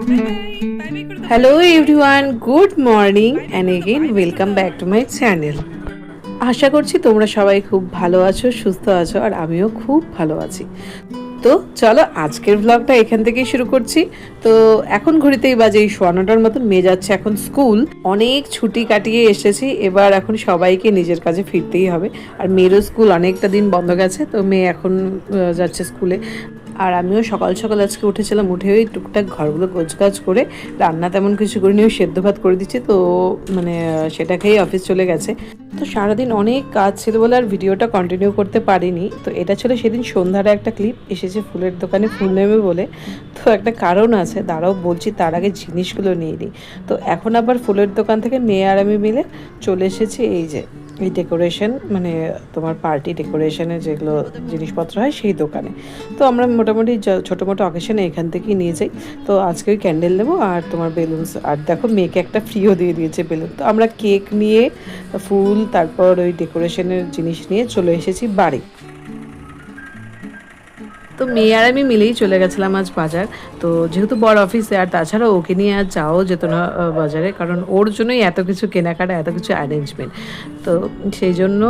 Hello everyone, good morning and again welcome back to my channel. আশা করছি তোমরা সবাই খুব ভালো আছো, সুস্থ আছো আর আমিও খুব ভালো আছি। তো চলো আজকের ব্লগটা এখান থেকেই শুরু করছি। তো এখন ঘড়িতেই বাজে 9:15 মতন, মেয়ে যাচ্ছে এখন স্কুল। অনেক ছুটি কাটিয়ে এসেছি, এবার এখন সবাইকে নিজের কাজে ফিরতেই হবে। আর মেয়েরও স্কুল অনেকটা দিন বন্ধ গেছে, তো মেয়ে এখন যাচ্ছে স্কুলে। আর আমিও সকাল সকাল আজকে উঠেছিলাম, উঠে ওই টুকটাক ঘরগুলো গোছগাছ করে, রান্না তেমন কিছু করে নিয়ে সেদ্ধ ভাত করে দিচ্ছি। তো মানে সেটা খেয়েই অফিস চলে গেছে। তো সারাদিন অনেক কাজ ছিল বলে আর ভিডিওটা কন্টিনিউ করতে পারিনি। তো এটা ছিল সেদিন সন্ধ্যারে একটা ক্লিপ, এসেছে ফুলের দোকানে ফুল নেবে বলে। তো একটা কারণ আছে, দাঁড়াও বলছি, তার আগে জিনিসগুলো নিয়ে নিই। তো এখন আবার ফুলের দোকান থেকে মেয়ে আর আমি মিলে চলে এসেছি এই ডেকোরেশন, মানে তোমার পার্টি ডেকোরেশনের যেগুলো জিনিসপত্র হয় সেই দোকানে। তো আমরা মোটামুটি ছোটো মোটো অকেশনে এখান থেকেই নিয়ে যাই। তো আজকে ওই ক্যান্ডেল নেবো আর তোমার বেলুনস, আর দেখো মেয়েকে একটা ফ্রিও দিয়ে দিয়েছে বেলুন। তো আমরা কেক নিয়ে, ফুল, তারপর ওই ডেকোরেশনের জিনিস নিয়ে চলে এসেছি বাড়ি। তো মেয়ে আর আমি মিলেই চলে গেছিলাম আজ বাজার। তো যেহেতু বড় অফিসে, আর তাছাড়া ওকে নিয়ে আর যাওয়াও যেত না বাজারে, কারণ ওর জন্যই এত কিছু কেনাকাটা, এত কিছু অ্যারেঞ্জমেন্ট। তো সেই জন্য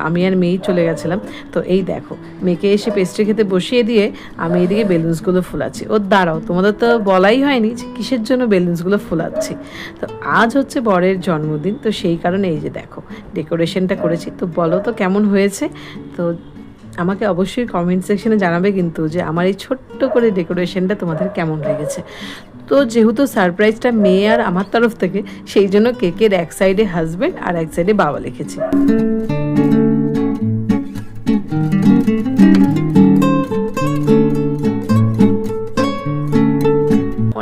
আমি আর মেয়েই চলে গেছিলাম। তো এই দেখো, মেয়েকে এসে পেস্ট্রি খেতে বসিয়ে দিয়ে আমি এদিকে বেলুনসগুলো ফুলাচ্ছি। ও দাঁড়াও, তোমাদের তো বলাই হয়নি যে কিসের জন্য বেলুনসগুলো ফুলাচ্ছি। তো আজ হচ্ছে বরের জন্মদিন, তো সেই কারণে এই যে দেখো ডেকোরেশনটা করেছি। তো বলো তো কেমন হয়েছে। তো আমাকে অবশ্যই কমেন্ট সেকশনে জানাবে কিন্তু, যে আমার এই ছোট্ট করে ডেকোরেশনটা তোমাদের কেমন লেগেছে। তো যেহেতু সারপ্রাইজটা মেয়ে আর আমার তরফ থেকে, সেই জন্য কেকের এক সাইডে হাজব্যান্ড আর এক সাইডে বাবা লিখেছি।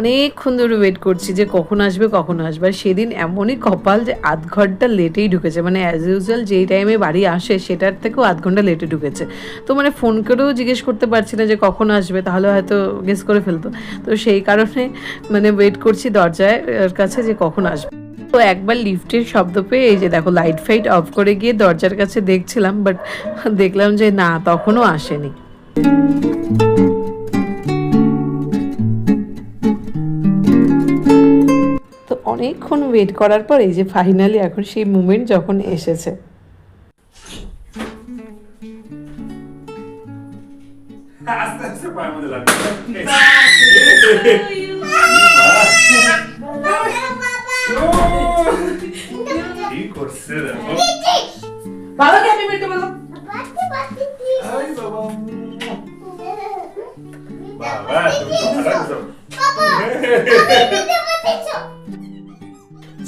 অনেকক্ষণ ধরে ওয়েট করছি যে কখন আসবে কখন আসবে। আর সেদিন এমনই কপাল যে আধ ঘন্টা লেটেই ঢুকেছে, মানে অ্যাজ ইউজুয়াল যেই টাইমে বাড়ি আসে সেটার থেকেও আধ ঘন্টা লেটে ঢুকেছে। তো মানে ফোন করেও জিজ্ঞেস করতে পারছি না যে কখন আসবে, তাহলে হয়তো গেস করে ফেলতো। তো সেই কারণে মানে ওয়েট করছি দরজায় কাছে যে কখন আসবে। তো একবার লিফটের শব্দ পেয়ে এই যে দেখো লাইট ফাইট অফ করে গিয়ে দরজার কাছে দেখছিলাম, বাট দেখলাম যে না, তখনও আসেনি। তো অনেকক্ষণ ওয়েট করার পর এই যে ফাইনালি এখন সেই মুমেন্ট যখন এসেছে। বাবাকে হ্যাপি বার্থডে বলো।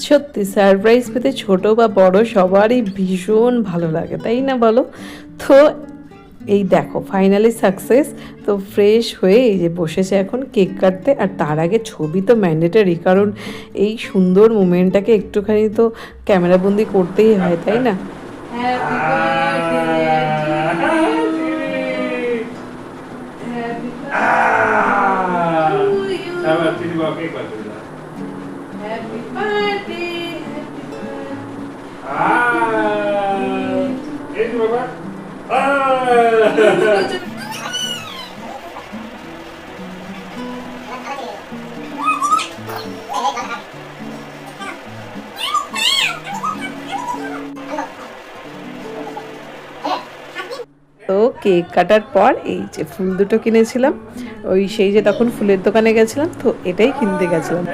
সত্যি সারপ্রাইজ পেতে ছোট বা বড় সবারই ভীষণ ভালো লাগে, তাই না বলো। তো এই দেখো ফাইনালি সাকসেস। তো ফ্রেশ হয়ে এই যে বসেছে এখন কেক কাটতে। আর তার আগে ছবি তো ম্যান্ডেটারি, কারণ এই সুন্দর মোমেন্টটাকে একটুখানি তো ক্যামেরাবন্দি করতেই হয়, তাই না। তো কেক কাটার পর এই যে ফুল দুটো কিনেছিলাম, ওই সেই যে তখন ফুলের দোকানে গেছিলাম, তো এটাই কিনতে গেছিলাম।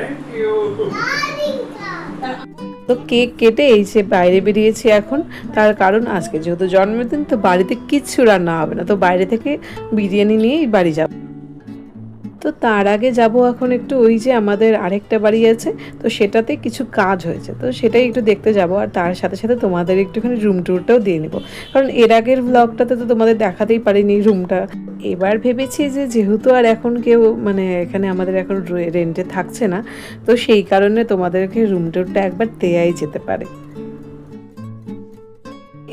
তো কেক কেটে এই যে বাইরে বেরিয়েছি এখন, তার কারণ আজকে যেহেতু জন্মদিন, তো বাড়িতে কিচ্ছু রান্না হবে না, তো বাইরে থেকে বিরিয়ানি নিয়েই বাড়ি যাব। তো তার আগে যাব এখন একটু ওই যে আমাদের আরেকটা বাড়ি আছে, তো সেটাতে কিছু কাজ হয়েছে, তো সেটাই একটু দেখতে যাব। আর তার সাথে সাথে তোমাদের একটুখানি রুম ট্যুরটাও দিয়ে নেব, কারণ এর আগের ব্লগটাতে তো তোমাদের দেখাতেই পারিনি রুমটা। এবার ভেবেছি যে যেহেতু আর এখন কেউ মানে এখানে আমাদের এখন রেন্টে থাকছে না, তো সেই কারণে তোমাদেরকে রুম ট্যুরটা একবার দেয়াই যেতে পারে।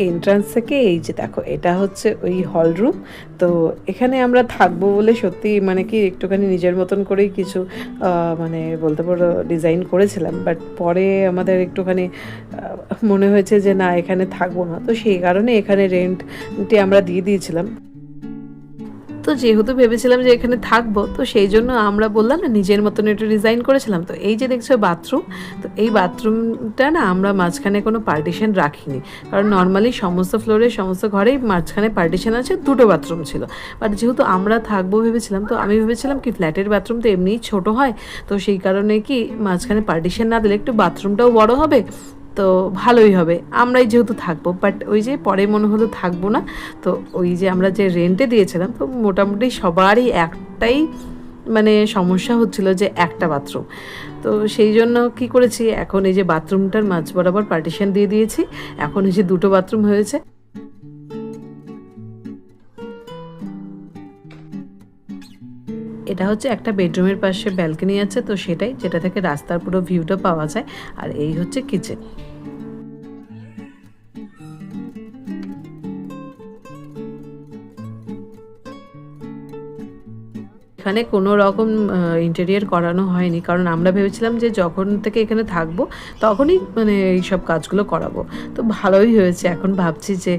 এন্ট্রান্স থেকে এই যে দেখো এটা হচ্ছে ওই হল রুম। তো এখানে আমরা থাকবো বলে সত্যি মানে কি একটুখানি নিজের মতন করেই কিছু মানে বলতে পারো ডিজাইন করেছিলাম, বাট পরে আমাদের একটুখানি মনে হয়েছে যে না এখানে থাকবো না, তো সেই কারণে এখানে রেন্টটি আমরা দিয়ে দিয়েছিলাম। তো যেহেতু ভেবেছিলাম যে এখানে থাকবো, তো সেই জন্য আমরা বললাম না নিজের মতন একটু ডিজাইন করেছিলাম। তো এই যে দেখছো বাথরুম, তো এই বাথরুমটা না আমরা মাঝখানে কোনো পার্টিশন রাখিনি, কারণ নর্মালি সমস্ত ফ্লোরে সমস্ত ঘরেই মাঝখানে পার্টিশন আছে, দুটো বাথরুম ছিল। বাট যেহেতু আমরা থাকবো ভেবেছিলাম, তো আমি ভেবেছিলাম কি ফ্ল্যাটের বাথরুম তো এমনিই ছোট হয়, তো সেই কারণে কি মাঝখানে পার্টিশন না দিলে একটু বাথরুমটাও বড় হবে, তো ভালোই হবে আমরাই যেহেতু থাকবো। বাট ওই যে পরে মনে হলো থাকবো না, তো ওই যে আমরা যে রেন্টে দিয়েছিলাম, তো মোটামুটি সবারই একটাই মানে সমস্যা হচ্ছিল যে একটা বাথরুম। তো সেই জন্য কি করেছি, এখন এই যে বাথরুমটার মাঝ বরাবর পার্টিশন দিয়ে দিয়েছি, এখন এই যে দুটো বাথরুম হয়েছে। এটা হচ্ছে একটা বেডরুমের পাশে ব্যালকনি আছে, তো সেটাই, যেটা থেকে রাস্তার পুরো ভিউটা পাওয়া যায়। আর এই হচ্ছে কিচেন। এখানে কোনো রকম ইন্টেরিয়ার করানো হয়নি, কারণ আমরা ভেবেছিলাম যে যখন থেকে এখানে থাকবো তখনই মানে এইসব কাজগুলো করাবো। তো ভালোই হয়েছে, এখন ভাবছি যে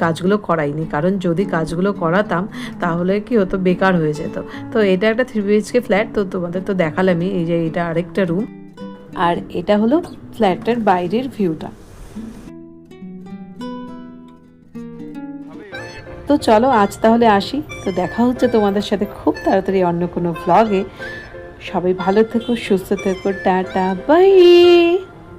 কাজগুলো করাইনি, কারণ যদি কাজগুলো করাতাম তাহলে কি হতো, বেকার হয়ে যেত। তো এটা একটা 3 BHK ফ্ল্যাট, তো তোমাদের তো দেখালামই, এই যে এটা আরেকটা রুম, আর এটা হলো ফ্ল্যাটের বাইরের ভিউটা। তো চলো আজ তাহলে আসি, তো দেখা হচ্ছে তোমাদের সাথে খুব তাড়াতাড়ি অন্য কোনো ভ্লগে। সবাই ভালো থেকো, সুস্থ থেকো, টাটা বাই।